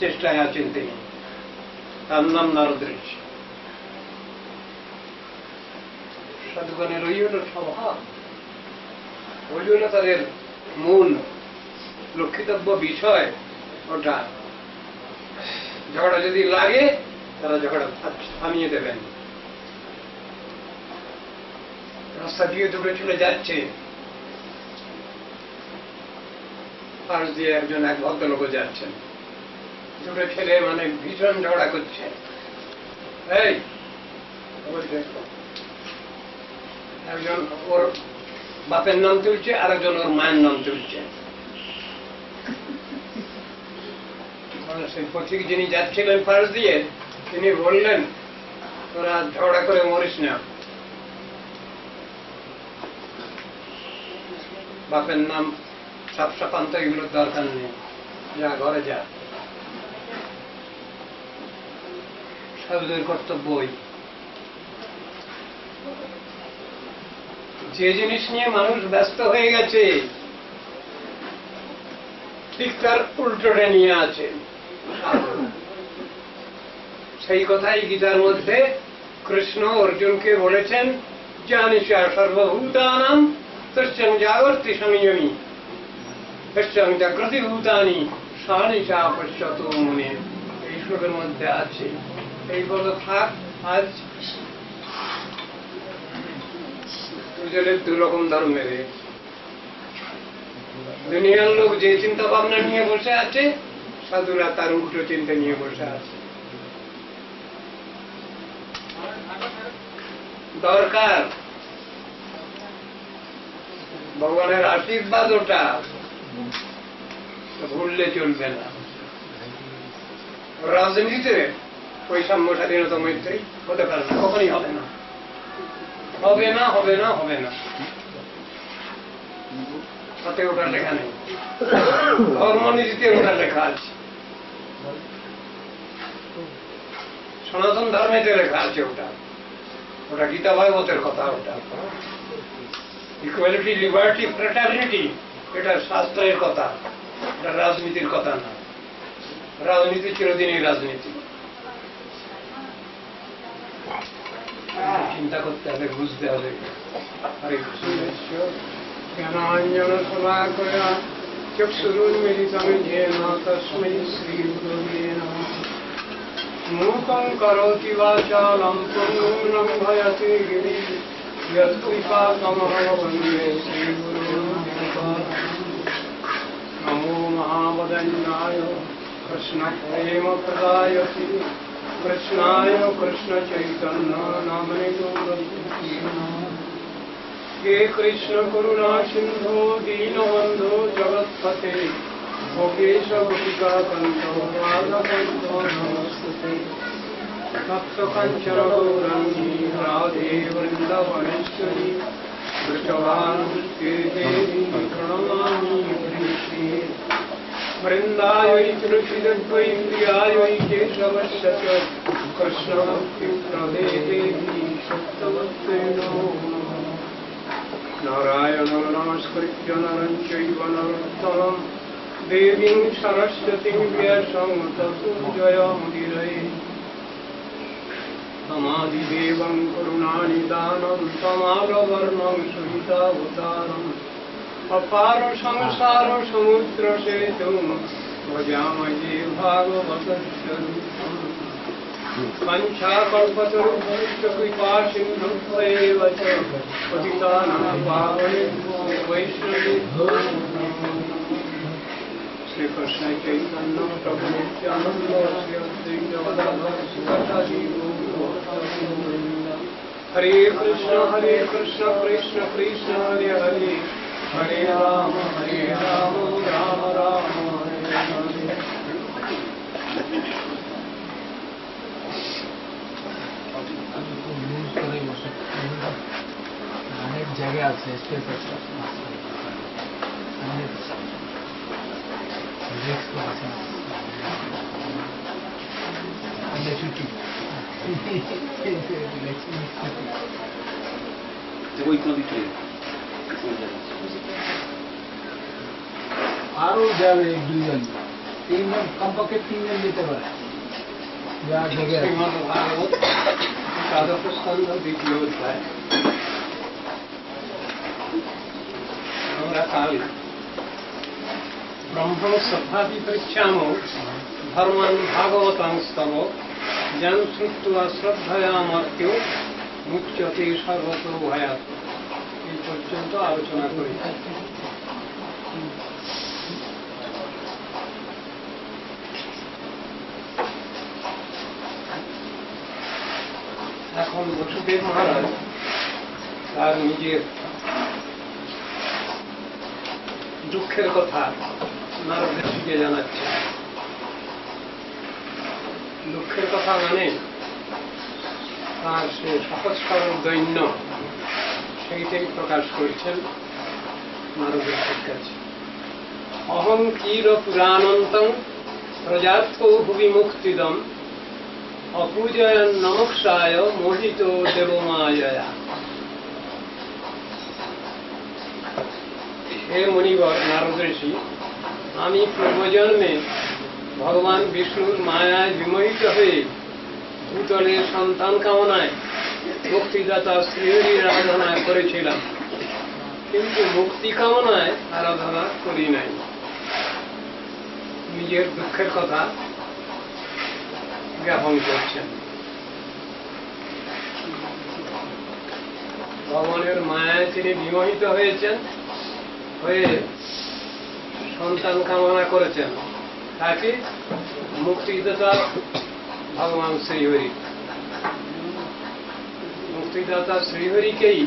চেষ্টায় আছেন তিনি। তার নাম নারদ ঋষি। সাধুগণের ওই হল স্বভাব, ওই হল তাদের মূল লক্ষিতব্য বিষয়। ওটা ঝগড়া যদি লাগে তারা ঝগড়া থামিয়ে দেবেন। রাস্তা দিয়ে দুটো চলে যাচ্ছে, পাশ দিয়ে একজন এক ভদ্রলোক যাচ্ছেন, দুটো ছেলে মানে ভীষণ ঝগড়া করছে। এই একজন ওর বাপের নাম তুলছে, আর একজন ওর মায়ের নাম তুলছে। সেই পথিক যিনি যাচ্ছিলেন পাশ দিয়ে, তিনি বললেন, তোরা ঝগড়া করে মরিস না, বাপের নাম সাপসাপান্ত এগুলোর দরকার নেই, যা ঘরে যা। সাধুদের কর্তব্যই, যে জিনিস নিয়ে মানুষ ব্যস্ত হয়ে গেছে ঠিক তার উল্টোটা নিয়ে আছে। সেই কথাই গীতার মধ্যে কৃষ্ণ অর্জুনকে বলেছেন, জানিষা সর্বভূতানাং তস্যং জাগর্তি সংযমী তস্যং জাগ্রতি ভূতানি সানিশা পশ্যতো মুনে। এই শ্লোকের মধ্যে আছে। এই বলো থাক। আজ দুজনের দুরকম ধর্মের, দুনিয়ার লোক যে চিন্তা ভাবনা নিয়ে বসে আছে, সাধুরা তার উল্টো চিন্তা নিয়ে বসে আছে। দরকার ভগবানের আশীর্বাদ, ওটা ভুললে চলবে না। রাজনীতিতে বৈষম্য স্বাধীনতা মৈত্রী হতে পারে না, কখনই হবে না, হবে না, হবে না, হবে না। তাতে ওটা লেখা নেই, ধর্মনীতিতে ওটা লেখা আছে, সনাতন ধর্মেতে লেখা আছে। ওটা ওটা গীতা ভাগবতের কথা। ওটা ইকুয়ালিটি, লিবার্টি, ফ্রেটার্নিটি, এটা শাস্ত্রের কথা, এটা রাজনীতির কথা না। রাজনীতি চিরদিনই রাজনীতি। চিন্তা করতে হবে, বুঝতে হবে। হরে কৃষ্ণ। জ্ঞানাঞ্জন শলাকয়া চক্ষুরুন্মিলিতং येन তস্मै শ্রীগুরবে নমঃ। মূকং করোতি বাচালং পঙ্গুং লঙ্ঘয়তে গিরিং यत्कृपातमहं वन्दे श्रीगुरुं नमो महावदन्याय कृष्णप्रेमप्रदायते कृष्णाय कृष्णचैतन्य नामने हे कृष्ण करुणा सिन्धो दीनबन्धो जगत्पते गोपेश गोपिकाकान्तो राधाकान्तो नमस्ते। भक्तकाञ्चन गौराङ्गी राधे वृन्दावनेश्वरी वृषभानुसुते देवी प्रणमामि हरिप्रिये। वृन्दायै तुलसीदेव्यै प्रियायै केशवस्य च कृष्णभक्तिप्रदे देवी सत्यवत्यै नमो नमः। नारायणं नमस्कृत्य नरं चैव नरोत्तमं देवीं सरस्वतीं व्यासं ततो जयमुदीरये। समाधिदेवं करुणानिदानं समालवर्णं सुहितावतारम् अपार संसार समुद्रसेतुं भजामहे भागवतस्वरूपम्। वञ्चाकल्पतरुभ्यश्च कृपासिन्धुभ्येव च पतितानां पावनेभ्यो वैष्णवेभ्यो नमो नमः। श्रीकृष्ण चैतन्य प्रभु नित्यानन्द श्री अद्वैत गदाधर शिवासादि गौरभक्तवृन्द। हरे कृष्ण कृष्ण कृष्ण हरे हरे हरे राम राम राम हरे हरे। অনেক জায়গা আছে ছুটি আরো যাবে 2 জন। তিনজন কমপক্ষে তিনজন যেতে পারে যা জেগে আছে। শ্রীমদ্ ভাগবত দ্বাদশ স্কন্ধ দ্বিতীয় অধ্যায়। আমরা কাল ব্রহ্ম সভাপি পৃচ্ছাম ধর্মান ভাগবতাংস্তব জন শ্রুত্বা শ্রদ্ধয়া মর্ত্যু মুচ্যতে সর্বত ভয়াৎ। এই পর্যন্ত আলোচনা করি। এখন বসুদেব মহারাজ তার নিজের দুঃখের কথা নারদ ঋষিকে জানাচ্ছে। দুঃখের কথা মানে তার সে সহজ সরল দৈন্য সেইটাই প্রকাশ করছেন নারদ ঋষির কাছে। অহং ক্ষীর পুরাণন্তং প্রজার্থ ভুবি মুক্তিদম অপূজয়ন নমক্ষায় মোহিত দেবমায়া। হে মুনিবর নারদ ঋষি, আমি পূর্বজন্মে ভগবান বিষ্ণুর মায়ায় বিমোহিত হয়ে ভূতলের সন্তান কামনায় মুক্তিদাতা শ্রীহরির আরাধনা করেছিলাম, কিন্তু মুক্তি কামনায় আরাধনা করি নাই। নিজের দুঃখের কথা জ্ঞাপন করছেন। ভগবানের মায়ায় তিনি বিমোহিত হয়েছেন, হয়ে সন্তান কামনা করেছেন। তাকে মুক্তিদাতা ভগবান শ্রীহরি, মুক্তিদাতা শ্রীহরিকেই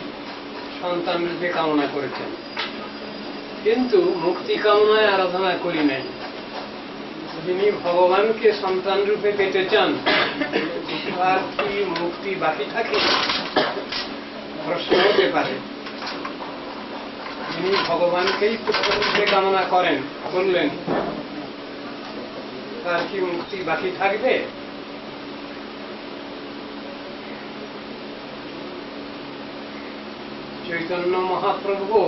সন্তান রূপে কামনা করেছেন, কিন্তু মুক্তি কামনায় আরাধনা করি নাই। যিনি ভগবানকে সন্তান রূপে পেতে চান, তার কি মুক্তি বাকি থাকে? প্রশ্ন হতে পারে। যিনি ভগবানকেই পুত্র রূপে কামনা করলেন, তার কি মুক্তি বাকি থাকবে? চৈতন্য মহাপ্রভু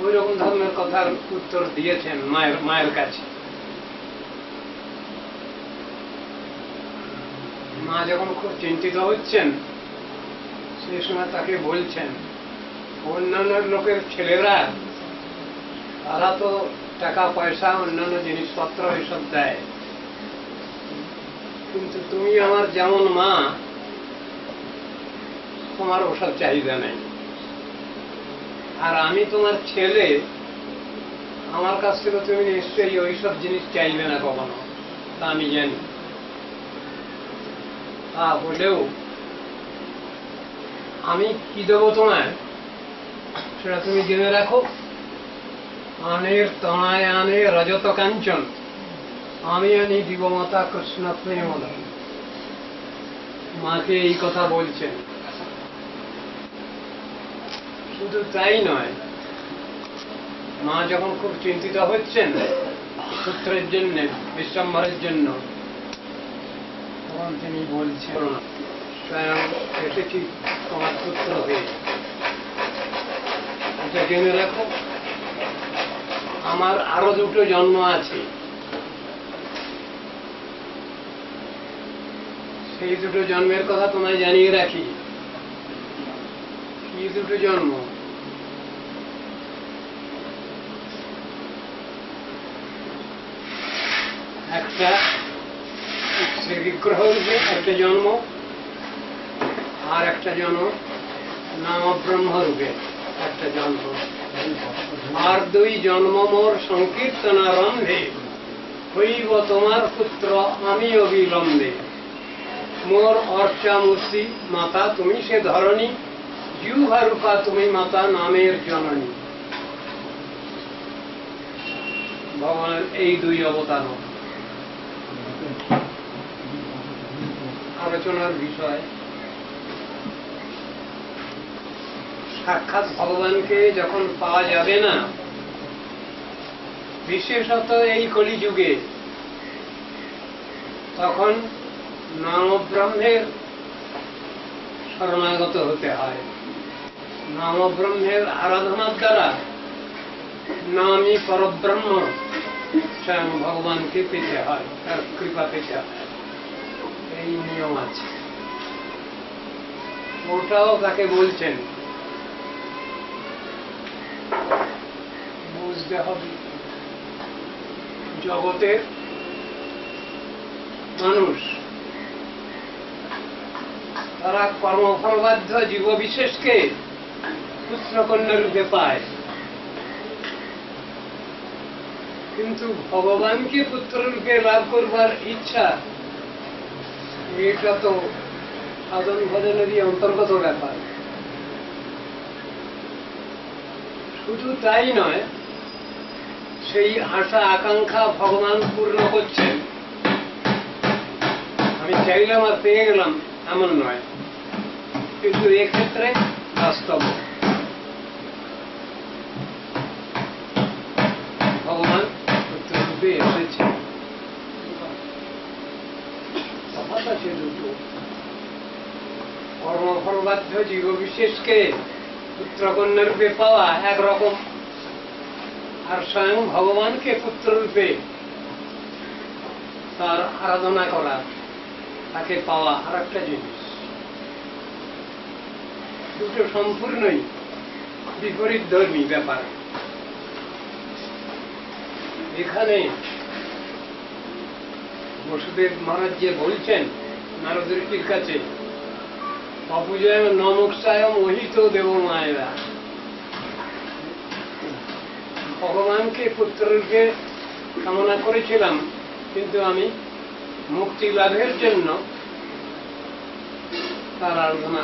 ওই রকম ধর্মের কথার উত্তর দিয়েছেন মায়ের কাছে। মা যখন খুব চিন্তিত হচ্ছেন, সেই সময় তাকে বলছেন, অন্যান্য লোকের ছেলেরা তারা তো টাকা পয়সা অন্যান্য জিনিসপত্র এসব দেয়, কিন্তু তুমি আমার যেমন মা, তোমার ওসব চাহিদা নেই। আর আমি তোমার ছেলে, আমার কাছ থেকে তুমি নিশ্চয়ই ওইসব জিনিস চাইবে না কখনো, তা আমি জানি। তা হলেও আমি কি দেবো তোমায় সেটা তুমি জেনে রাখো। আনের তনায় আনে রজত কাঞ্চন, আমি আনি দিবমাতা কৃষ্ণ প্রেমদা। মাকে এই কথা বলছেন। শুধু তাই নয়, মা যখন খুব চিন্তিত হচ্ছেন পুত্রের জন্য, বিশ্বম্ভরের জন্য, তখন তিনি বলছেন, স্বয়ং এসেছি তোমার পুত্র হয়ে। এটা জেনে রাখো, আমার আরো দুটো জন্ম আছে, সেই দুটো জন্মের কথা তোমায় জানিয়ে রাখি। কি দুটো জন্ম? একটা শ্রীবিগ্রহ রূপে একটা জন্ম, আর একটা জন্ম নাম ব্রহ্ম রূপে একটা জন্ম। আর দুই জন্ম মোর সংকীর্তনারম্ভে হইব তোমার পুত্র আমি অবিলম্বে। মোর অর্চা মূর্তি মাতা তুমি সে ধরণী, জিহ্বা রূপা তুমি মাতা নামের জননী। ভগবানের এই দুই অবতার আলোচনার বিষয়। সাক্ষাৎ ভগবানকে যখন পাওয়া যাবে না, বিশেষত এই কলিযুগে, তখন নাম ব্রহ্মের শরণাগত হতে হয়। নাম ব্রহ্মের আরাধনার দ্বারা নামই পরব্রহ্ম, স্বয়ং ভগবানকে পেতে হয়, তার কৃপা পেতে হয়, এই নিয়ম আছে। ওটাও তাকে বলছেন বুঝতে হবে। জগতের মানুষ তারা কর্মফলবাধ্য জীব বিশেষকে পুত্র কন্যা রূপে পায়, কিন্তু ভগবানকে পুত্র রূপে লাভ করবার ইচ্ছা এটা তো সাধন ভজনেরই অন্তর্গত ব্যাপার। শুধু তাই নয়, সেই আশা আকাঙ্ক্ষা ভগবান পূর্ণ করছেন। আমি চাইলাম আর পেয়ে গেলাম এমন নয়, কিন্তু এক্ষেত্রে বাস্তব ভগবান পুত্ররূপে এসেছে। তফাৎ আছে দুটো, কর্মফলবাধ্য জীব বিশেষকে পুত্র কন্যা রূপে পাওয়া একরকম, আর স্বয়ং ভগবানকে পুত্র রূপে তার আরাধনা করা, তাকে পাওয়া আর একটা জিনিস। দুটো সম্পূর্ণই বিপরীত ধর্মী ব্যাপার। এখানে বসুদেব মহারাজ যে বলছেন নারদ ঋষির কাছে, অপূজয় নমুক্ষায় মোহিত দেব মায়েরা, ভগবানকে পুত্ররূপে কামনা করেছিলাম, কিন্তু আমি মুক্তি লাভের জন্য তার আরাধনা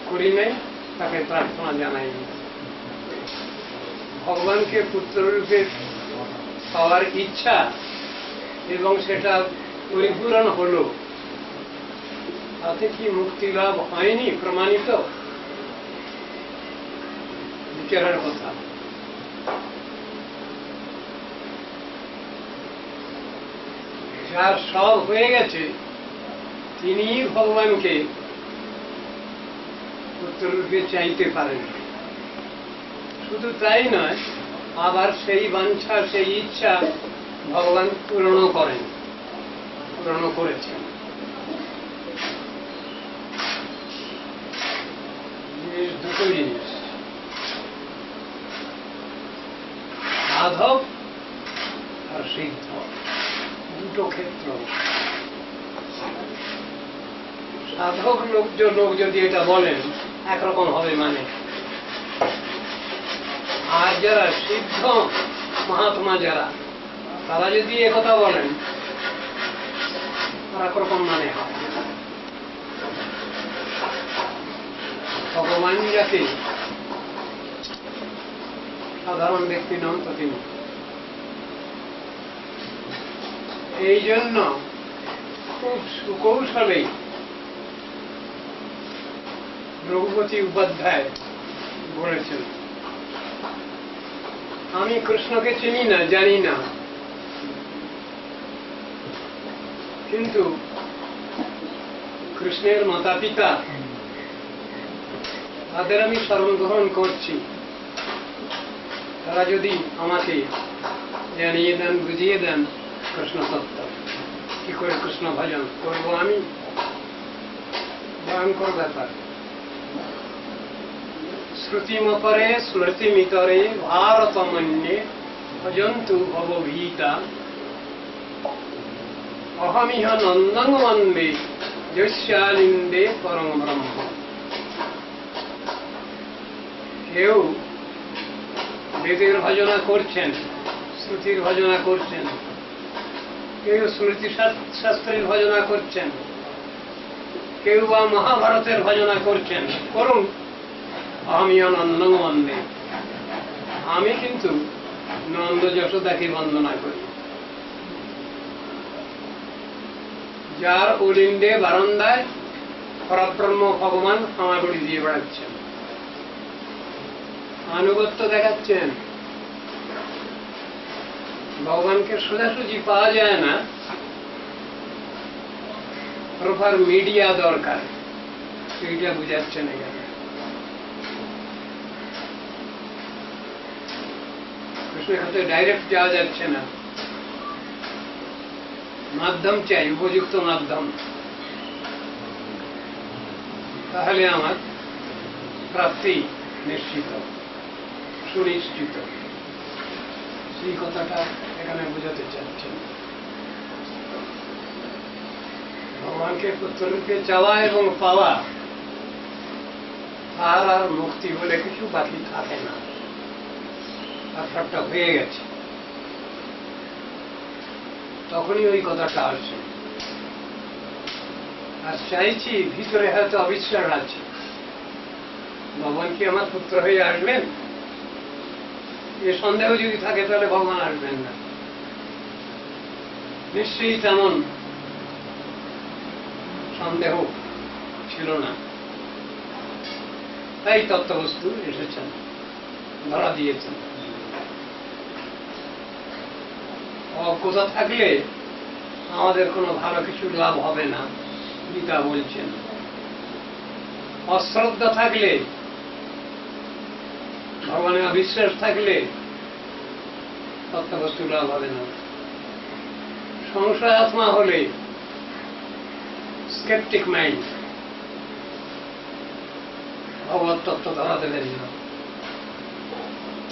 করি নাই, তাকে প্রার্থনা জানাইনি। ভগবানকে পুত্ররূপে পাওয়ার ইচ্ছা এবং সেটা পরিপূরণ হলো, তাতে কি মুক্তি লাভ হয়নি প্রমাণিত? বিচারের কথা। যার সব হয়ে গেছে তিনি ভগবানকে পুত্ররূপে চাইতে পারেন। শুধু তাই নয়, আবার সেই বাঞ্ছা সেই ইচ্ছা ভগবান পূরণ করেন, পূরণ করেছেন। দুটো জিনিস, সাধক আর সিদ্ধ, দুটো ক্ষেত্র। সাধক লোক যদি এটা বলেন একরকম হবে মানে, আর যারা সিদ্ধ মহাত্মা যারা, তারা যদি একথা বলেন আর একরকম মানে হয়। ভগবান যাকে সাধারণ ব্যক্তি নন তো তিনি, এই জন্য খুব সুকৌশলে রঘুপতি উপাধ্যায় বলেছেন, আমি কৃষ্ণকে চিনি না, জানি না, কিন্তু কৃষ্ণের মাতা পিতা তাদের আমি স্মরণ গ্রহণ করছি। তারা যদি আমাকে জানিয়ে দেন, বুঝিয়ে দেন কৃষ্ণ তত্ত্ব, কি করে কৃষ্ণ ভজন করবো আমি, ভয়ঙ্কর ব্যাপার। শ্রুতিমপরে স্মৃতিমিতরে ভারতমন্যে ভজন্তু ভবভীতা অহমিহ নন্দং বন্দে যস্যালিন্দে পরম ব্রহ্ম। কেউ বেদের ভজনা করছেন, শ্রুতির ভজনা করছেন, কেউ স্মৃতি শাস্ত্রের ভজনা করছেন, কেউ বা মহাভারতের ভজনা করছেন, করুন। আমি নন্দং বন্দে, আমি কিন্তু নন্দ যশোদাকে বন্দনা করি, যার অলিন্দে বারান্দায় পরব্রহ্ম ভগবান হামাগুড়ি দিয়ে বেড়াচ্ছেন, আনুগত্য দেখাচ্ছেন। ভগবানকে সোজাসুজি পাওয়া যায় না, প্রপার মিডিয়া দরকার, সেইটা বুঝাচ্ছেন এখানে। সেখান থেকে ডাইরেক্ট যাওয়া যাচ্ছে না, মাধ্যম চাই, উপযুক্ত মাধ্যম, তাহলে আমার প্রাপ্তি নিশ্চিত, সুনিশ্চিত। সেই কথাটা এখানে বোঝাতে চাচ্ছেন। ভগবানকে পুত্ররূপে চাওয়া এবং পাওয়া, আর মুক্তি বলে কিছু বাকি থাকে না, আর সবটা হয়ে গেছে। তখনই ওই কথাটা আসে। আর চাইছি, ভিতরে হয়তো অবিশ্বাস আছে, ভগবান কি আমার পুত্র হয়ে আসবেন? এ সন্দেহ যদি থাকে তাহলে ভগবান আসবেন না, নিশ্চয়ই তেমন সন্দেহ ছিল না। তাই তত্ত্ববস্তু এসেছেন, ধরা দিয়েছেন। অজ্ঞতা থাকলে আমাদের কোনো ভালো কিছু লাভ হবে না, গীতা বলছেন। অশ্রদ্ধা থাকলে, ভগবানের অবিশ্বাস থাকলে তত্ত্ববস্তু লাভ হবে না। সংশয় আত্মা হলে, স্কেপটিক মাইন্ড, ভগবত তত্ত্ব ধরা দেবেন না।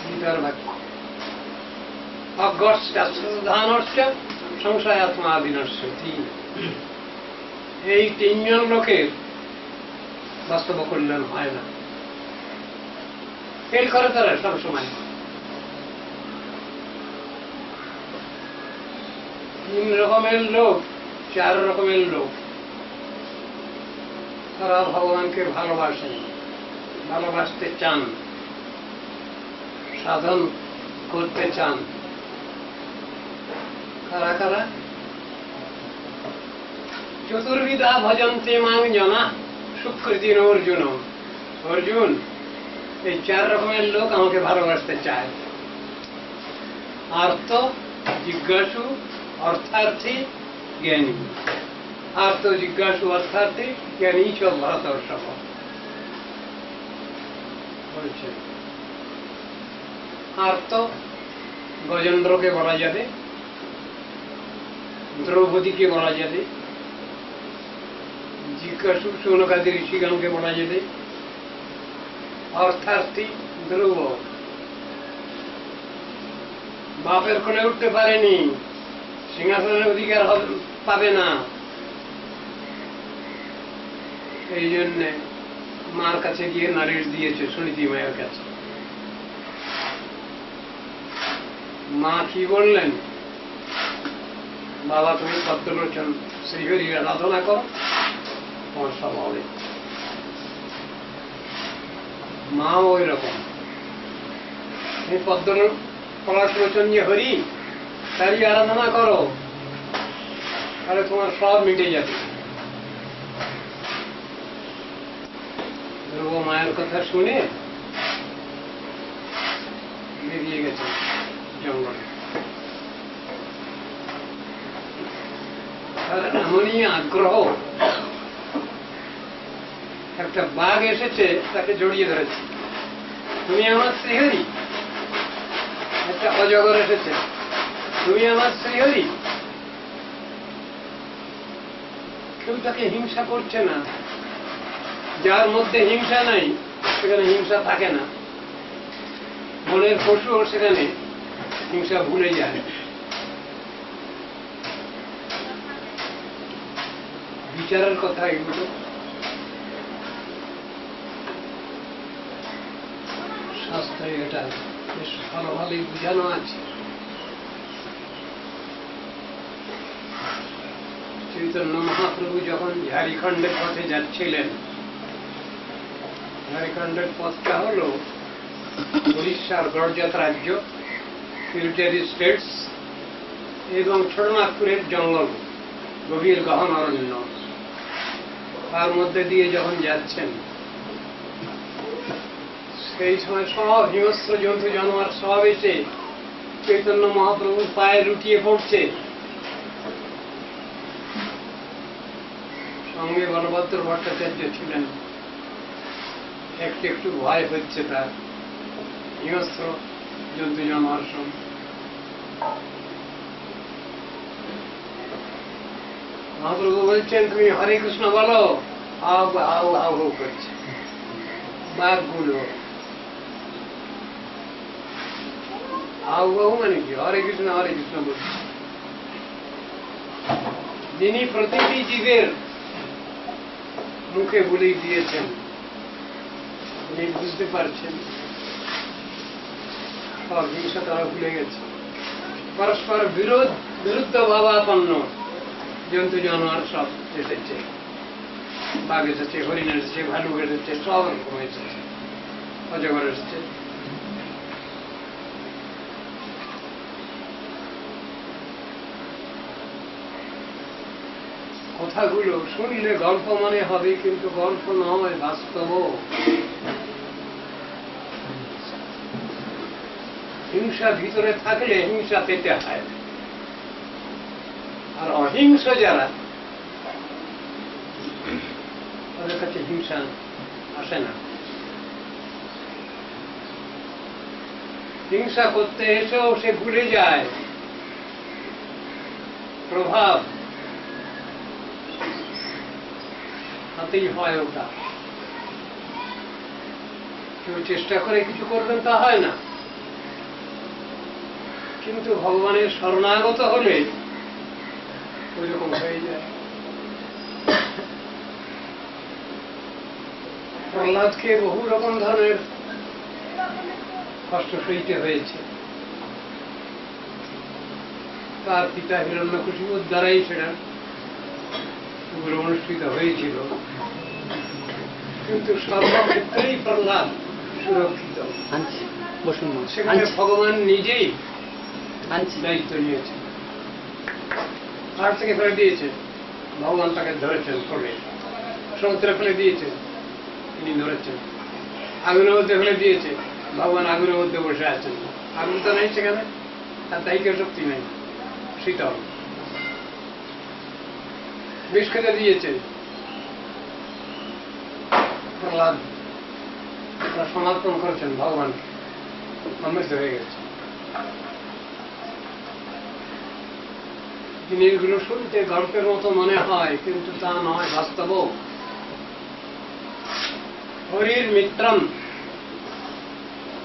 গীতার বাক্য অজ্ঞানশ্চ সংশয় আত্মা বিনশ্যতি। এই তিনজন লোকের বাস্তব কল্যাণ হয় না, ফেল করে তারা সবসময়। তিন রকমের লোক, চার রকমের লোক, তারা ভগবানকে ভালোবাসেন, ভালোবাসতে চান, সাধন করতে চান। কারা কারা? চতুর্বিধা ভজন্তে মাং জনা সুকৃতিন অর্জুন। অর্জুন, এই চার রকমের লোক আমাকে ভালোবাসতে চায়। আর্ত, জিজ্ঞাসু, অর্থার্থী, জ্ঞানী। আর্ত, জিজ্ঞাসু, অর্থার্থী, জ্ঞানী চ ভরতর্ষভ বলছেন। আর্ত গজেন্দ্রকে বলা যাবে, দ্রৌপদীকে বলা যাবে, জিজ্ঞাসু সৌনকাদি ঋষিগণকে বলা যাবে, অর্থার্থী ধ্রুব, বাপের কোলে উঠতে পারেনি, সিংহাসনের অধিকার পাবে না, এই জন্যে মার কাছে গিয়ে নালিশ দিয়েছে, সুনীতি মায়ের কাছে। মা কি বললেন? বাবা, তুমি পদ্মলোচন শ্রীহরির আরাধনা করো, তোমার সব হবে। মাও ওই রকম, তুমি পলাশলোচন যে হরি, তারই আরাধনা করো, তাহলে তোমার সব মিটে যাবে। ধ্রুব মায়ের কথা শুনে বেরিয়ে গেছে জঙ্গলে। এমনই আগ্রহ, একটা বাঘ এসেছে, তাকে জড়িয়ে ধরেছে, তুমি আমার শ্রীহরি। একটা অজগর এসেছে, তুমি আমার শ্রীহরি। কেউ তাকে হিংসা করছে না। যার মধ্যে হিংসা নাই সেখানে হিংসা থাকে না। বনের পশুও সেখানে হিংসা ভুলে যায়। বিচারের কথা এগুলো। শাস্ত্রে এটা বেশ ভালোভাবে বোঝানো আছে। চৈতন্য মহাপ্রভু যখন ঝাড়খণ্ডের পথে যাচ্ছিলেন, ঝাড়খণ্ডের পথটা হল উড়িষ্যার গড়জাত রাজ্য, ফিউটারি স্টেটস এবং ছোটনাগপুরের জঙ্গল, গভীর গহন অরণ্য। তার মধ্যে দিয়ে যখন যাচ্ছেন, সেই সময় সব হিংস্র জন্তু জানোয়ার সব এসে চৈতন্য মহাপ্রভুর পায়ে লুটিয়ে পড়ছে। সঙ্গে বলভদ্র ভট্টাচার্য ছিলেন। একটু একটু ভয় হচ্ছে তার, হিংস্র জন্তু জানোয়ার সঙ্গে। মহাপ্রভু বলছেন তুমি হরে কৃষ্ণ বলো, আও আও আও করছে বাঘগুলো। আও বাহু মানে কি? হরে কৃষ্ণ বলছে। যিনি প্রতিটি জীবের মুখে বলি দিয়েছেন, তিনি বুঝতে পারছেন সব হিংসা তারা ভুলে গেছে। পরস্পর বিরুদ্ধ ভাবাপন্ন জন্তু জানোয়ার সব এসেছে, বাঘ এসেছে, হরিণ এসেছে, ভালুক এসেছে, সব রকম এসেছে, অজগর এসেছে। কথাগুলো শুনলে গল্প মনে হবে, কিন্তু গল্প নয়, বাস্তব। হিংসা ভিতরে থাকলে হিংসা পেতে হয়, আর অহিংস যারা তাদের কাছে হিংসা আসে না। হিংসা করতে এসেও সে ভুলে যায় প্রভাব হাতেই হয় ওটা। কেউ চেষ্টা করে কিছু করবেন তা হয় না, কিন্তু ভগবানের শরণাগত হলে ওই রকম হয়ে যায়। প্রহ্লাদকে বহু রকম ধরনের কষ্ট সইতে হয়েছে, তার পিতা হিরণ্যকশিপুর দ্বারাই সেটা অনুষ্ঠিত হয়েছিল, কিন্তু সর্বক্ষেত্রেই প্রহ্লাদ সুরক্ষিত। সেখানে ভগবান নিজেই দায়িত্ব নিয়েছেন, পাহাড় থেকে ফেলে দিয়েছেন, ভগবান তাকে ধরেছেন, ফলে সমুদ্রে ফেলে দিয়েছেন, তিনি ধরেছেন, আগুনের মধ্যে ফেলে দিয়েছে, ভগবান আগুনের মধ্যে বসে আছেন। আগুন তো নেই সেখানে, তার দায়িত্ব শক্তি নেই, শীতল। বিষ খেতে দিয়েছে প্রহ্লাদ, তারা সমর্পণ করেছেন ভগবানকে, সমৃদ্ধ হয়ে গেছে। জিনিসগুলো শুনতে গল্পের মতো মনে হয়, কিন্তু তা নয়, বাস্তব। হরির মিত্রম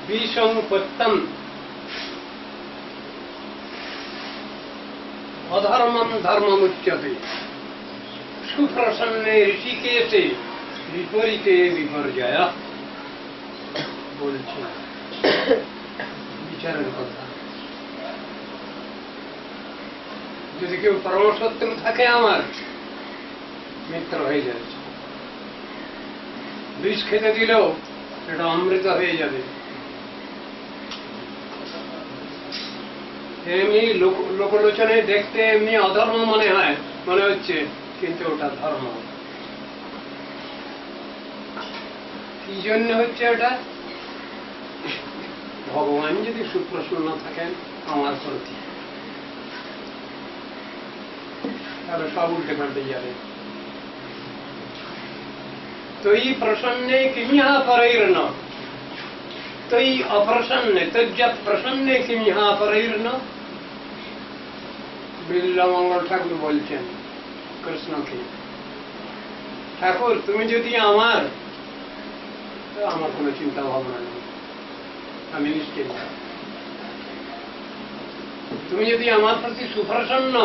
বিষং পত্যম অধর্মম ধর্মমুচ্যতে সুপ্রসন্নে ঋষিকেশে বিপরীতে বিপর্যয়। বলছে বিচারের কথা। যদি কেউ পরমশত্রু থাকে আমার, মিত্র হয়ে যাচ্ছে, বিষ খেতে দিলেও এটা অমৃত হয়ে যাবে। এমনি লোকলোচনে দেখতে এমনি অধর্ম মনে হয়, মনে হচ্ছে, কিন্তু ওটা ধর্ম। কি জন্য হচ্ছে ওটা? ভগবান যদি সুপ্রসন্ন থাকেন আমার প্রতি, তাহলে সব উল্টে পাল্টে যাবে। তৈ প্রসন্নে কিমিহা পরৈর্ন, তৈ অপ্রসন্নে তজ্জা প্রসন্নে কিমিহা পরৈর্ন। বিল্লমঙ্গল ঠাকুর বলছেন কৃষ্ণকে, ঠাকুর তুমি যদি আমার কোনো চিন্তা ভাবনা নেই, আমি নিশ্চিত। তুমি যদি আমার প্রতি সুপ্রসন্ন,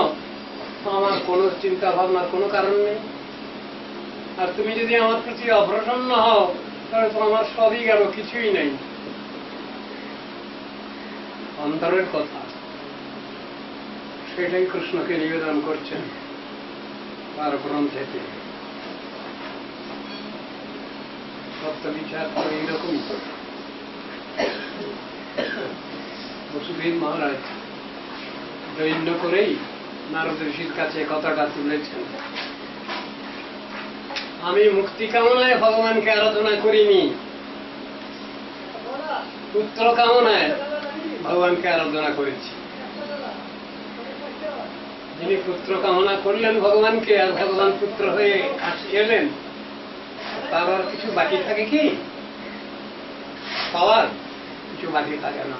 আমার কোনো চিন্তা ভাবনার কোনো কারণ নেই। আর তুমি যদি আমার প্রতি অপ্রসন্ন হও, তাহলে তো আমার সবই গেল, কিছুই নেই। অন্তরের কথা, সেটাই কৃষ্ণকে নিবেদন করছেন তার গ্রন্থেতে। সত্য বিচার তো এইরকমই। বসুদেব মহারাজ দৈন্য করেই নারদ ঋষির কাছে কথাটা তুলেছেন, আমি মুক্তি কামনায় ভগবানকে আরাধনা করিনি, পুত্র কামনায় ভগবানকে আরাধনা করেছি। যিনি পুত্র কামনা করলেন ভগবানকে, আর ভগবান পুত্র হয়ে এলেন, তার আর কিছু বাকি থাকে কি? পাওয়ার কিছু বাকি থাকে না।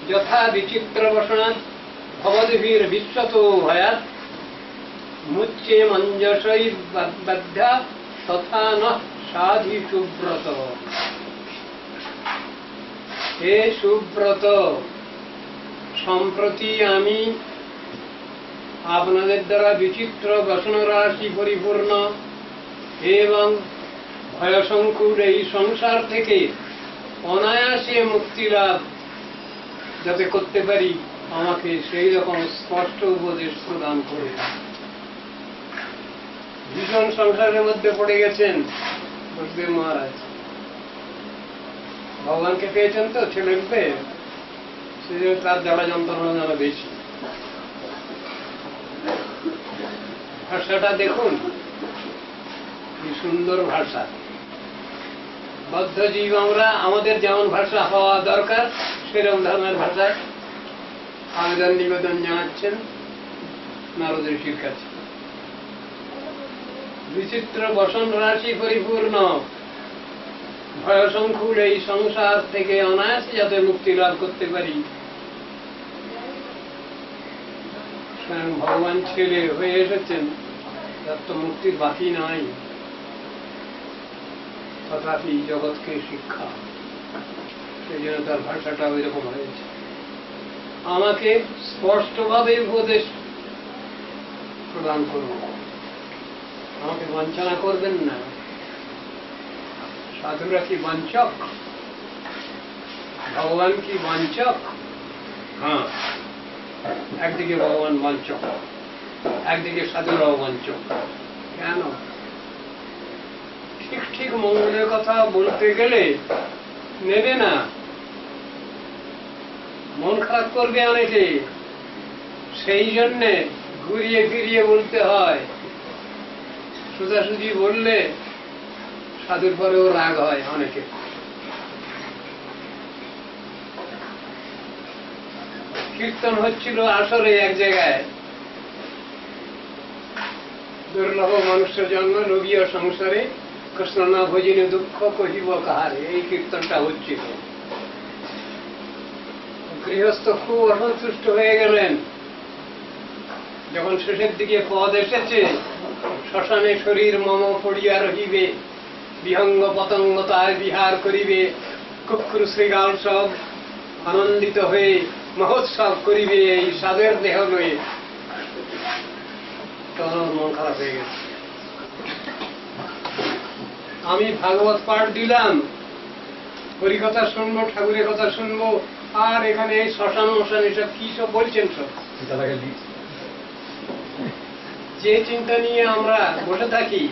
যথা বিচিত্র বসনাৎ ভবদ্ভির বিশ্বতো ভয়াৎ মুচ্যে মঞ্জসৈ বাধ্যা তথা নঃ সাধি সুব্রত। হে সুব্রত, সম্প্রতি আমি আপনাদের দ্বারা বিচিত্র বাসনারাশি পরিপূর্ণ এবং ভয়সংকুল এই সংসার থেকে অনায়াসে মুক্তি লাভ যাতে করতে পারি, আমাকে সেই রকম স্পষ্ট উপদেশ প্রদান করে। ভীষণ সংসারের মধ্যে পড়ে গেছেন বলদেব মহারাজ। ভগবানকে পেয়েছেন তো ছেলে রূপে, সেজন্য তার জ্বালা যন্ত্রণা যেন বেশি। ভাষাটা দেখুন, কি সুন্দর ভাষা। বদ্ধজীব আমরা, আমাদের যেমন ভাষা হওয়া দরকার সেরকম ধরনের ভাষায় আবেদন নিবেদন জানাচ্ছেন নারদ ঋষির কাছে। বিচিত্র বসন রাশি পরিপূর্ণ ভয়সংকুল এই সংসার থেকে অনায়াসে যাতে মুক্তি লাভ করতে পারি, স্বয়ং ভগবান ছেলে হয়ে এসেছেন, তার তো মুক্তির বাকি নাই। তথাপি জগৎকে শিক্ষা, সেই জন্য তার ভাষাটা ওই রকম হয়েছে। আমাকে স্পষ্টভাবে উপদেশ প্রদান করব, আমাকে বঞ্চনা করবেন না। সাধুরা কি বাঞ্চক? ভগবান কি বাঞ্চক? হ্যাঁ, একদিকে ভগবান বাঞ্চক, একদিকে সাধুরাও বাঞ্চক। কেন? ঠিক ঠিক মঙ্গলের কথা বলতে গেলে নেবে না, মন খারাপ করবে অনেকে, সেই জন্যে ঘুরিয়ে ফিরিয়ে বলতে হয়। সোজাসুজি বললে সাধুর পরেও রাগ হয় অনেকে। কীর্তন হচ্ছিল আসরে এক জায়গায়, দুর্লভ মানুষের জন্ম রোগীয় সংসারে, কৃষ্ণ না ভজিনে দুঃখ কহিব কাহারে, এই কীর্তনটা হচ্ছিল। গৃহস্থ খুব অসন্তুষ্ট হয়ে গেলেন। যখন শেষের দিকে পদ এসেছে, শ্মশানে শরীর মম পড়িয়া রহিবে, বিহঙ্গ পতঙ্গ তার বিহার করিবে, কুক্ষুর শ্রীগাল সব আনন্দিত হয়ে মহোৎসব করিবে এই সাধের দেহ লয়ে, তখন মন খারাপ হয়ে গেছে। আমি ভাগবত পাঠ দিলাম, হরিকথা শুনবো, ঠাকুরের কথা শুনবো, আর এখানে এই শ্মশান মশান এসব কি সব বলছেন সব। যে চিন্তা নিয়ে আমরা বসে থাকি,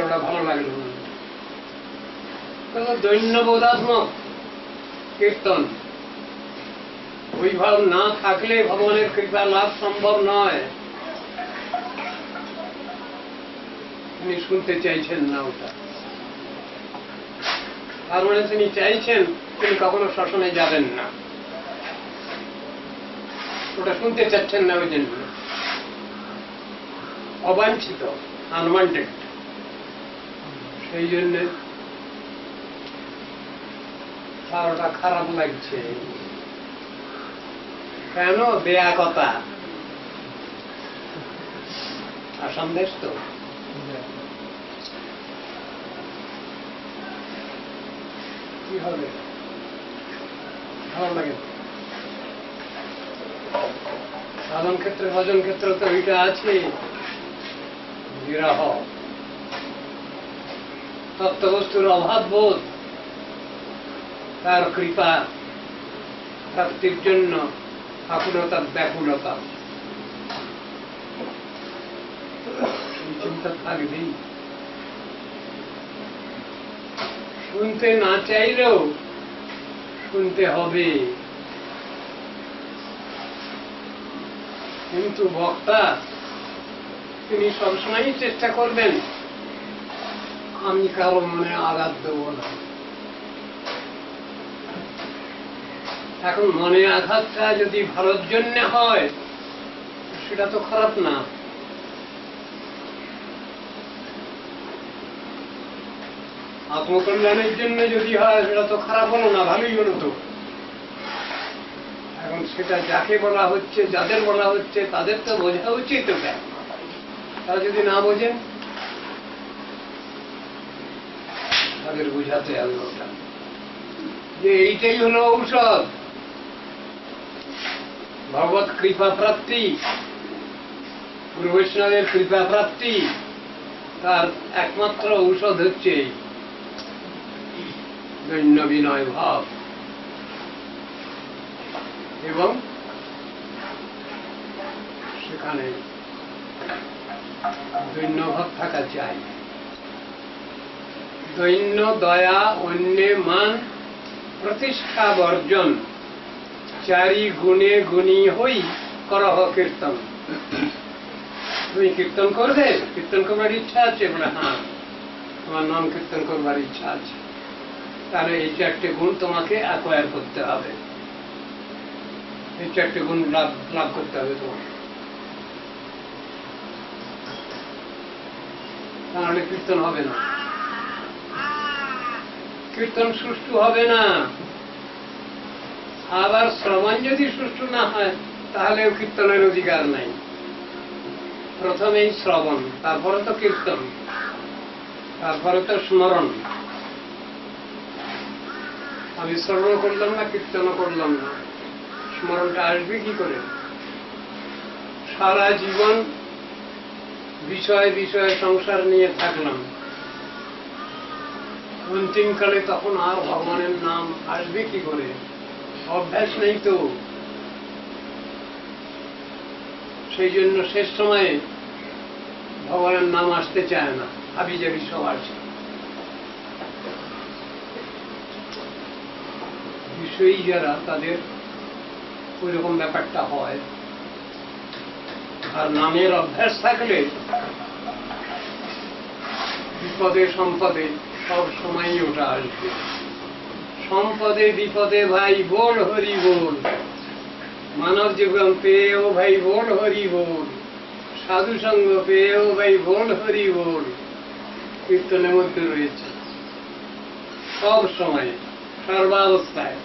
ওটা ভালো লাগলো না। দৈন্যবোধাত্মক কীর্তন, ওই ভাব না থাকলে ভগবানের কৃপা লাভ সম্ভব নয়। তিনি শুনতে চাইছেন না ওটা, তার মানে তিনি চাইছেন তিনি কখনো শ্মশানে যাবেন না, ওটা শুনতে চাচ্ছেন না। ওই জন্য অবাঞ্ছিত, আনওয়ান্টেড, সেই জন্য তার ওটা খারাপ লাগছে। কেন? দেয়া কথা, আসাম দেশ তো, কি হবে, ভালো লাগে। সাধন ক্ষেত্রে ভজন ক্ষেত্রে তো ওইটা আছে, বিরহ, তত্ত্ববস্তুর অভাব বোধ, তার কৃপা প্রাপ্তির জন্য আকুলতা ব্যাকুলতা, চিন্তা থাকবেই। শুনতে না চাইলেও শুনতে হবে, কিন্তু বক্তা তিনি সবসময় চেষ্টা করবেন আমি কারো মনে আঘাত দেব না। এখন মনে আঘাতটা যদি ভালোর জন্য হয় সেটা তো খারাপ না। আত্মকল্যাণের জন্য যদি হয় সেটা তো খারাপ হলো না, ভালোই হলো তো। এখন সেটা যাকে বলা হচ্ছে, যাদের বলা হচ্ছে, তাদের তো বোঝা উচিত ওটা। তারা যদি না বোঝেন, তাদের বোঝাতে হবে ওটা, যে এইটাই হলো ঔষধ। ভগবত কৃপা প্রাপ্তি, গুরু বৈষ্ণবের কৃপা প্রাপ্তি, তার একমাত্র ঔষধ হচ্ছে দৈন্য বিনয় ভাব, এবং সেখানে দৈন্য ভাব থাকা চাই। দৈন্য, দয়া, অন্যে মান, প্রতিষ্ঠা বর্জন, চারি গুণে গুণী হই করহ কীর্তন। তুমি কীর্তন করবে? কীর্তন করবার ইচ্ছা আছে? বলে হ্যাঁ, তোমার নাম কীর্তন করবার ইচ্ছা আছে। তাহলে এই চারটে গুণ তোমাকে অ্যাকোয়ার করতে হবে, এই চারটে গুণ লাভ করতে হবে তোমাকে, তাহলে কীর্তন হবে না, কীর্তন সুষ্ঠু হবে না। আবার শ্রবণ যদি সুষ্ঠু না হয় তাহলেও কীর্তনের অধিকার নাই। প্রথমেই শ্রবণ, তারপরে তো কীর্তন, তারপরে তো স্মরণ। আমি শ্রবণ করলাম না, কীর্তন করলাম না, স্মরণটা আসবে কি করে? সারা জীবন বিষয় বিষয় সংসার নিয়ে থাকলাম, অন্তিমকালে তখন আর ভগবানের নাম আসবে কি করে? অভ্যাস নেই তো। সেই জন্য শেষ সময়ে ভগবানের নাম আসতে চায় না, হাবি জাবি সব আসে। বিষয়ী যারা, তাদের ওই রকম ব্যাপারটা হয়। আর নামের অভ্যাস থাকলে বিপদে সম্পদে সব সময়ই ওটা আসবে। সম্পদে বিপদে ভাই বল হরি বল, মানব জীবন পেয়েও ভাই বল হরি বল, সাধু সঙ্গ পেয়েও ভাই বল হরি বল। কীর্তনের মধ্যে রয়েছে সব সময়, সর্বাবস্থায়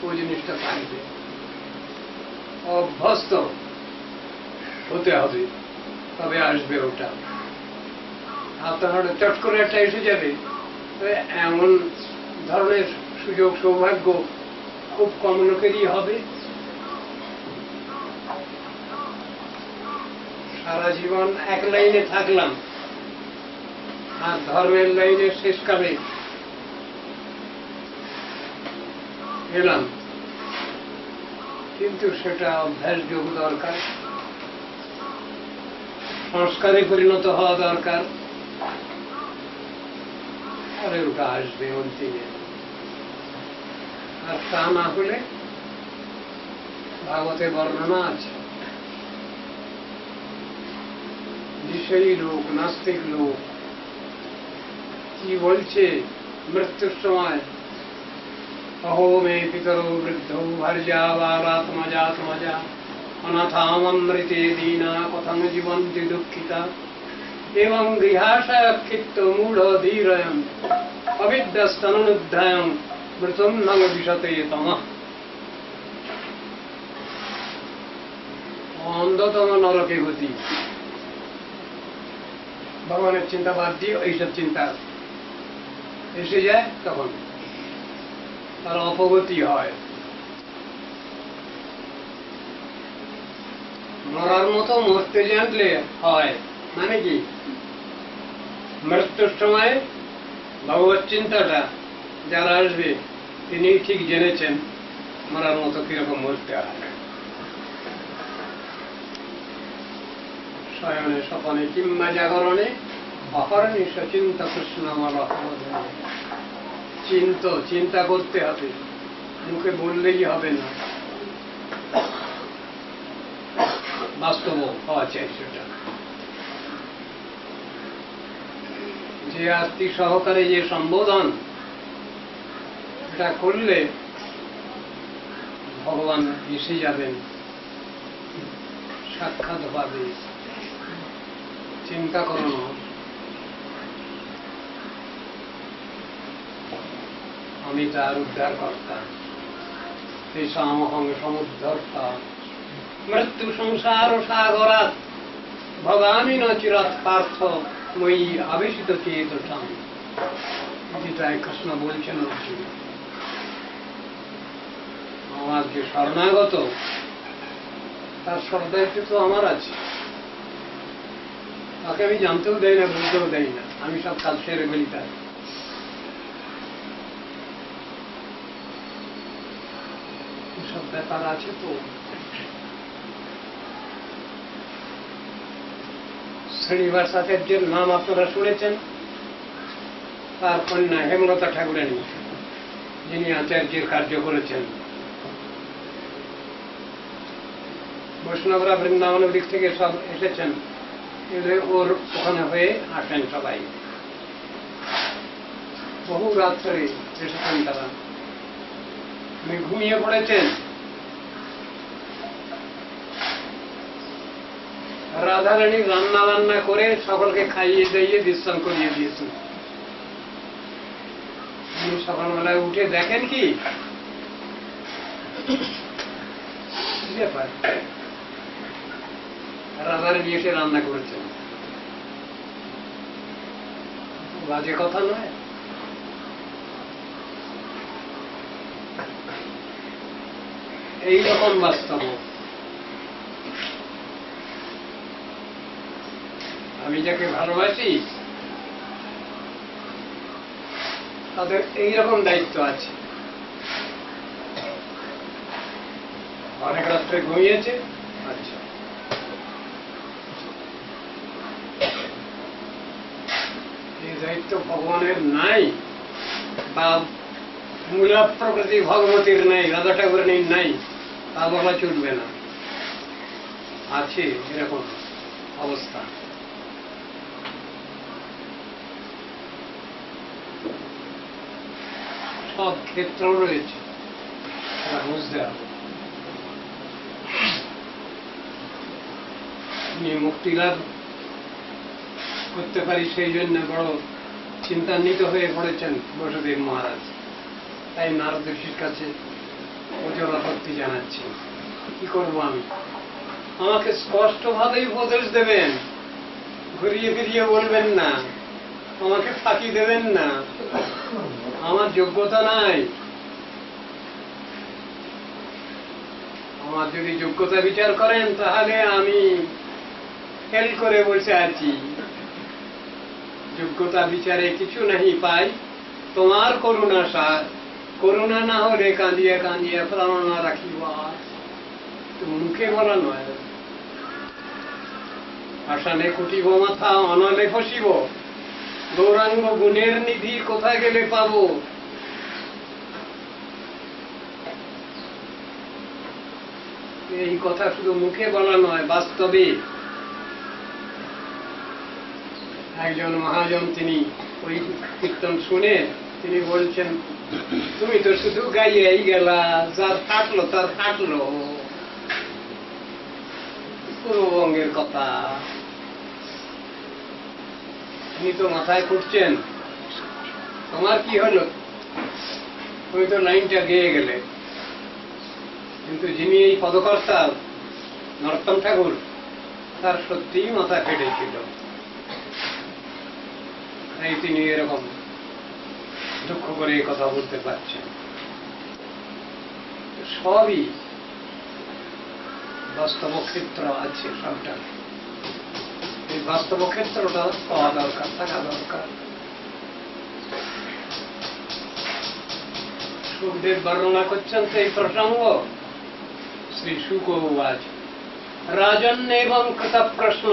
ওই জিনিসটা থাকবে। অভ্যস্ত হতে হবে, তবে আসবে ওটা। আপনার চট করে একটা এসে যাবে, এমন ধরনের সুযোগ সৌভাগ্য খুব কম লোকেরই হবে। সারা জীবন এক লাইনে থাকলাম, আর ধর্মের লাইনে শেষকালে এলাম, কিন্তু সেটা অভ্যাস যোগ দরকার, সংস্কারে পরিণত হওয়া দরকার, আরে ওটা আসবে অন্তিমে। আর তা না হলে ভাগবতে বর্ণনা আছে, বিষয়ী লোক, নাস্তিক লোক কি বলছে মৃত্যুর সময়, অহো মে পিতর বৃদ্ধ ভার্যা বালাত্মজা অনাথামৃতে দীনা কথং জীবন্তি দুঃখিতা এবং গৃহাশয় ক্ষিপ্ত মূঢ় ধীরয়ং অবিদ্যস্তনুদ্ধায়ং মৃত্যুম নং বিশতে তমঃ। অন্ধতম নরকে গতি। ভগবানের চিন্তা বাদ দিয়ে এইসব চিন্তা এসে যায়, তখন তার অপগতি হয়। মরার মতো মরতে জানলে হয়, মানে কি মৃত্যুর সময় ভগবত চিন্তাটা যারা আসবে তিনি ঠিক জেনেছেন মরার মতো কিরকম মরতে হয়। শয়নে স্বপনে কিংবা জাগরণে অহরণে সচিন্তা কৃষ্ণ আমার চিন্তা করতে হবে, মুখে বললেই হবে না, বাস্তব হওয়া চাই সেটা। যে আত্মী সহকারে যে সম্বোধন, এটা করলে ভগবান এসে যাবেন, সাক্ষাৎ ভাবে। চিন্তা করো না, আমি তার উদ্ধার কর্তা, তেষামহং সমুদ্ধর্তা, মৃত্যু সংসার সাগরাৎ ভগামি ন চিরাৎ পার্থ মই আবেশিত চেতসাম। গীতায় কৃষ্ণ বলছেন অর্জুন, আমার যে শরণাগত তার সব দায়িত্ব তো আমার আছে, তাকে আমি জানতেও দেই না, বুঝতেও দেই না, আমি সব কাজ সেরে ফেলি। তার সব ব্যাপার আছে। তো শ্রীনিবাস আচার্যের নাম আপনারা শুনেছেন, তার কন্যা হেমলতা ঠাকুরানী, যিনি আচার্যের কার্য করেছেন। বৈষ্ণবরা বৃন্দাবনের দিক থেকে সব এসেছেন, ওর ওখানে হয়ে আসেন সবাই। বহু রাত্রে এসেছেন তারা, উনি ঘুমিয়ে পড়েছেন। রাধারানী রান্না বান্না করে সকলকে খাইয়ে দাইয়ে বিশ্রাম করিয়ে দিয়েছেন। উনি সকালবেলায় উঠে দেখেন কি ব্যাপার, রাধারানী এসে রান্না করেছেন। বাজে কথা নয়। এইরকম বাস্তব। আমি যাকে ভালোবাসি তাদের এইরকম দায়িত্ব আছে। অনেক রাত্রে ঘুমিয়েছে, আচ্ছা, এই দায়িত্ব ভগবানের নাই, বা মূলা প্রকৃতি ভগবতীর নাই, রাধা ঠাকুরানীর নাই, তা বলা চলবে না। আছে এরকম অবস্থা। সব ক্ষেত্র রয়েছে, বুঝতে হবে। আমি মুক্তি লাভ করতে পারি সেই জন্য বড় চিন্তান্বিত হয়ে পড়েছেন বসুদেব মহারাজ। তাই নারদ ঋষির কাছে ওজোর আপত্তি জানাচ্ছেন। কি করবো আমি? আমাকে স্পষ্ট ভাবেই উপদেশ দেবেন, ঘুরিয়ে ফিরিয়ে বলবেন না, আমাকে ফাঁকি দেবেন না। আমার যোগ্যতা নাই। আমার যদি যোগ্যতা বিচার করেন তাহলে আমি ফেল করে বসে আছি। যোগ্যতা বিচারে কিছু নাহি পাই, তোমার করুণা সার। করুণা না হলে কাঁদিয়া কাঁদিয়া প্রাণ না রাখিব। মুখে বলা নয়। আসানে কুটিব মাথা, অনলে ফসিব। গৌরাঙ্গ গুণের নিধি কোথায় গেলে পাবো? এই কথা শুধু মুখে বলা নয়, বাস্তবে। একজন মহাজন তিনি ওই কীর্তন শুনে তিনি বলছেন, তুমি তো শুধু গাইয়াই গেলা, যার থাকলো তার থাকলো। পূর্ববঙ্গের কথা তিনি তো মাথায় খুঁজছেন, তোমার কি হলো? তুমি তো লাইনটা গেয়ে গেলে। কিন্তু যিনি এই পদকর্তা নরোত্তম ঠাকুর, তার সত্যিই মাথা ফেটেছিল। তাই তিনি এরকম দুঃখ করে কথা বলতে পারছেন। সবই বাস্তব ক্ষেত্র আছে সবটা। এই বাস্তব ক্ষেত্রটা পাওয়া দরকার, থাকা দরকার। সুখদেব বর্ণনা করছেন সেই প্রসঙ্গ। শ্রী শুক উবাচ, রাজন্যেবং কৃত প্রশ্ন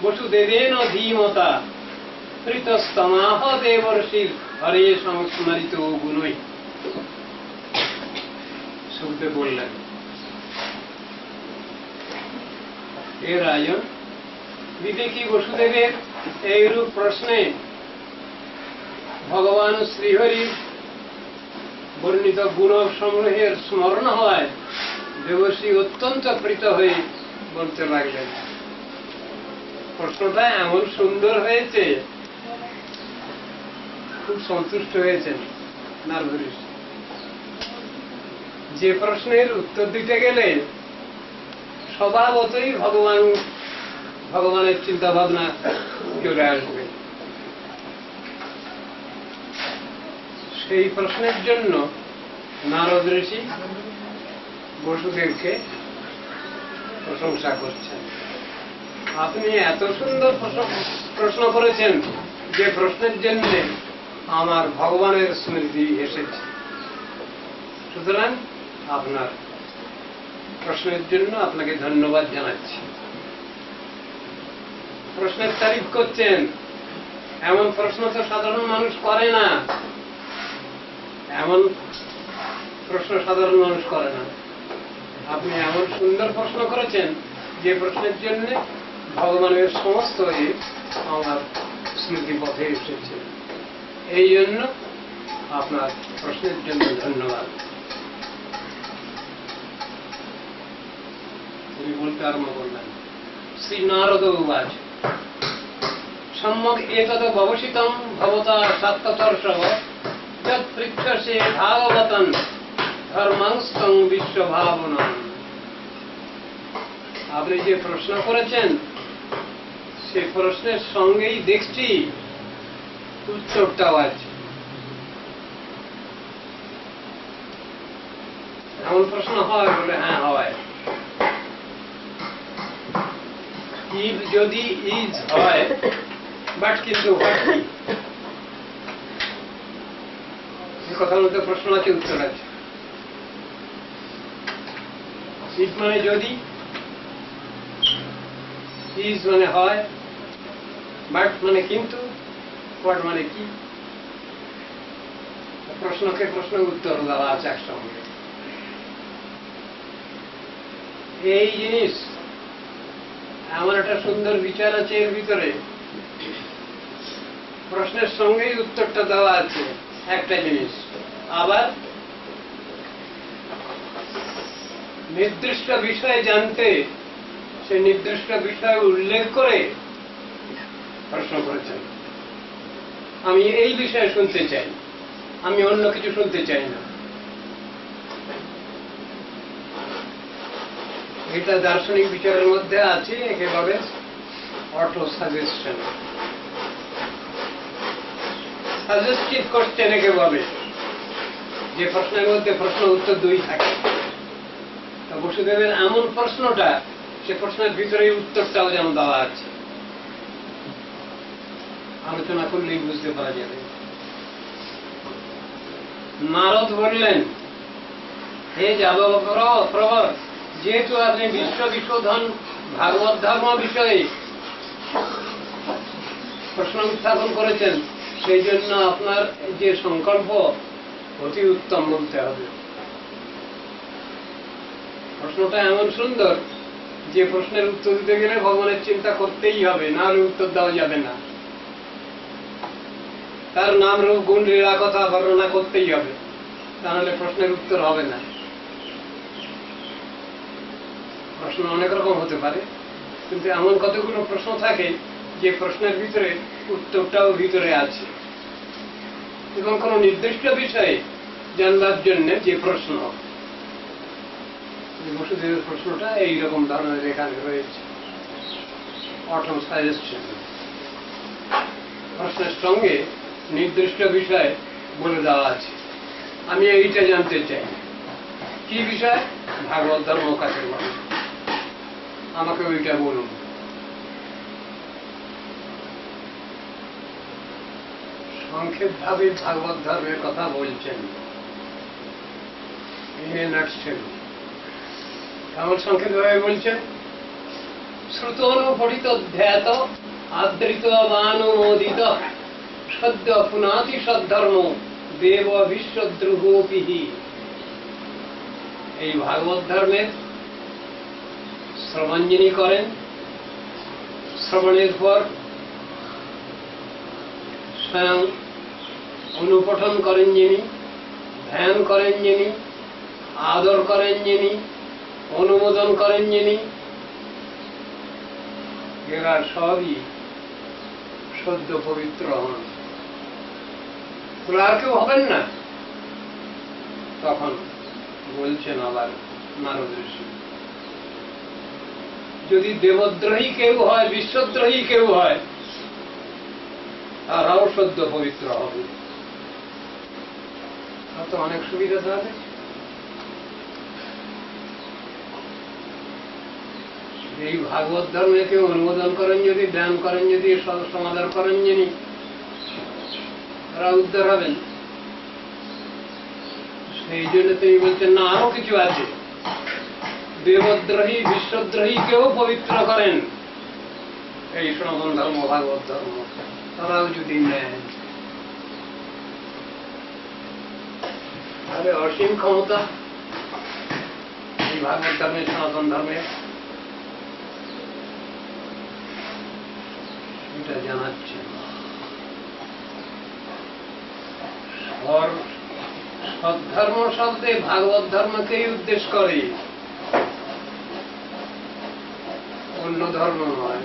বসুদেবেন ধীমতা প্রীতস্তমাহ দেবর্ষির হরে সংস্মরিত গুণই। সুখদেব বললেন, হে রাজন, বিবেকী বসুদেবের এইরূপ প্রশ্নে ভগবান শ্রীহরির বর্ণিত গুণ সমূহের স্মরণ হয় দেবশ্রী অত্যন্ত প্রীত হয়ে বলতে লাগলেন। প্রশ্নটা এমন সুন্দর হয়েছে, খুব সন্তুষ্ট হয়েছেন নারদ ঋষি। যে প্রশ্নের উত্তর দিতে গেলে স্বভাবতই ভগবানের চিন্তা ভাবনা চলে আসবে। সেই প্রশ্নের জন্য নারদ ঋষি বসুদেবকে প্রশংসা করছেন। আপনি এত সুন্দর প্রশ্ন করেছেন যে প্রশ্নের জন্য আমার ভগবানের স্মৃতি এসেছে, সুতরাং আপনার প্রশ্নের জন্য আপনাকে ধন্যবাদ জানাচ্ছি। প্রশ্নের তারিফ করছেন, এমন প্রশ্ন তো সাধারণ মানুষ করে না, এমন প্রশ্ন সাধারণ মানুষ করে না। আপনি এমন সুন্দর প্রশ্ন করেছেন যে প্রশ্নের জন্য ভগবানের সমস্ত আমার স্মৃতি পথে এসেছে। এই জন্য আপনার প্রশ্নের জন্য ধন্যবাদ। উনি বলতে আরম্ভ করলেন, শ্রী নারদ উবাচ সম্যক এতদ ভবসিতম ভবতা সাত্ততর্ষব যৎ পৃচ্ছসে ভাগবতং ধর্মাংস্তং বিশ্বভাবনম। আপনি যে প্রশ্ন করেছেন সে প্রশ্নের সঙ্গেই দেখছি উত্তরটাও আছে। এমন প্রশ্ন হয় বলে হ্যাঁ হয়, ইফ যদি ইজ হয়, বাট কিন্তু কথার মধ্যে প্রশ্ন আছে, উত্তর আছে। ইফ মানে যদি, ইজ মানে হয়, বাট মানে কিন্তু, হোয়াট মানে কি। প্রশ্নকে প্রশ্ন উত্তর দেওয়া আছে একসঙ্গে। এই জিনিস এমন একটা সুন্দর বিচার আছে এর ভিতরে, প্রশ্নের সঙ্গেই উত্তরটা দেওয়া আছে একটা জিনিস। আবার নির্দিষ্ট বিষয় জানতে সে নির্দিষ্ট বিষয় উল্লেখ করে প্রশ্ন করেছেন। আমি এই বিষয়ে শুনতে চাই, আমি অন্য কিছু শুনতে চাই না। এটা দার্শনিক বিচারের মধ্যে আছে একেবারে অটো সাজেশন, সাজেস্টিভ কোশ্চেন একেবারে, যে প্রশ্নের মধ্যে প্রশ্ন উত্তর দুই থাকে। তা বসুদেবের এমন প্রশ্নটা, সে প্রশ্নের ভিতরে উত্তরটাও যেন দেওয়া আছে। আলোচনা করলেই বুঝতে পারা যাবে। নারদ বললেন, হে যাদবপ্রবর, যেহেতু আপনি বিশ্ব বিশোধন ভাগবত ধর্ম বিষয়ে প্রশ্ন উত্থাপন করেছেন, সেই জন্য আপনার যে সংকল্প অতি উত্তম বলতে হবে। প্রশ্নটা এমন সুন্দর যে প্রশ্নের উত্তর দিতে গেলে ভগবানের চিন্তা করতেই হবে, না হলে উত্তর দেওয়া যাবে না। তার নাম রূপ গুণ লীলা কথা বর্ণনা করতেই হবে, তাহলে প্রশ্নের উত্তর হবে না। প্রশ্ন অনেক রকম হতে পারে, কিন্তু এমন কতগুলো প্রশ্ন থাকে যে প্রশ্নের ভিতরে উত্তরটাও ভিতরে আছে, এবং কোন নির্দিষ্ট বিষয়ে জানবার জন্য যে প্রশ্ন। বসুদেবের প্রশ্নটা এইরকম ধরনের এখানে রয়েছে, অটো সাজেশন। প্রশ্নের সঙ্গে নির্দিষ্ট বিষয় বলে দেওয়া আছে, আমি এইটা জানতে চাই। কি বিষয়? ভাগবত ধর্ম কাছে বলে, আমাকে ওইটা বলুন। সংক্ষেপ ভাবে ভাগবত ধর্মের কথা বলছেন, কেমন সংক্ষেপ ভাবে বলছেন? শ্রুতনুপঠিত ধ্যাত আদৃত বানুমোদিত সদ্য পুনাতি সদ্ধর্ম দেব বিশ্বদ্রুহোপিহি। এই ভাগবত ধর্মের শ্রবণ যিনি করেন, শ্রবণের পর স্বয়ং অনুপঠন করেন যিনি, ধ্যান করেন যিনি, আদর করেন যিনি, অনুমোদন করেন যিনি, এরা সবই সদ্য পবিত্র হন। আর কেউ হবেন না। তখন বলছেন আবার নারদ ঋষি, যদি দেবদ্রোহী কেউ হয়, বিশ্বদ্রোহী কেউ হয়, তারাও সদ্য পবিত্র হবে। তো অনেক সুবিধা তাহলে। এই ভাগবত ধর্মে কেউ অনুমোদন করেন যদি, ধ্যান করেন যদি, সমাদর করেন যিনি, তারা উদ্ধার হবেন। সেই জন্য তিনি বলছেন না, আরো কিছু আছে, দেবদ্রোহী বিশ্বদ্রোহী কেউ পবিত্র করেন এই সনাতন ধর্ম, ভাগবত ধর্ম, তারাও যদি নেন, তাহলে অসীম ক্ষমতা এই ভাগবত ধর্মে, সনাতন ধর্মে। এটা জানাচ্ছেন। সদ্ধর্ম শব্দে ভাগবত ধর্মকেই উদ্দেশ্য করে, অন্য ধর্ম নয়।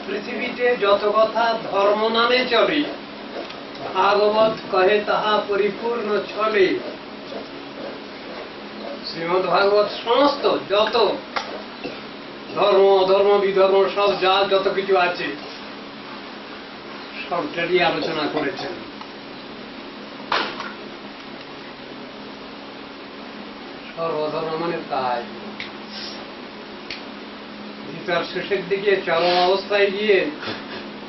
পৃথিবীতে যত কথা ধর্ম নামে চলে, ভাগবত কহে তাহা পরিপূর্ণ চলে। শ্রীমদ ভাগবত সমস্ত যত ধর্ম, অধর্ম, বিধর্ম, সব যা যত কিছু আছে সবটারই আলোচনা করেছেন। সর্বধর্ম মানে তাই। গীতার শেষের দিকে চরম অবস্থায় গিয়ে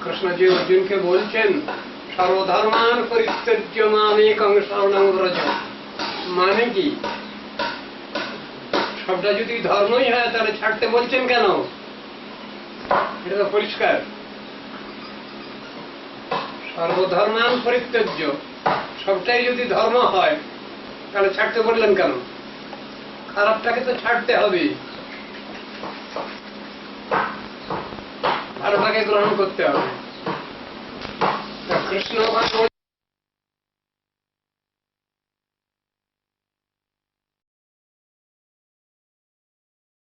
কৃষ্ণজি অর্জুনকে বলছেন, সর্বধর্মান পরিত্যজ্য মামেকং শরণং ব্রজ। মানে কি? সবটা যদি ধর্মই হয় তাহলে ছাড়তে বলছেন কেন? এটা তো পরিষ্কার। সর্বধর্মান পরিত্যজ্য, সবটাই যদি ধর্ম হয় তাহলে ছাড়তে বললেন কেন? খারাপটাকে তো ছাড়তে হবে, ভালোটাকে গ্রহণ করতে হবে। কৃষ্ণ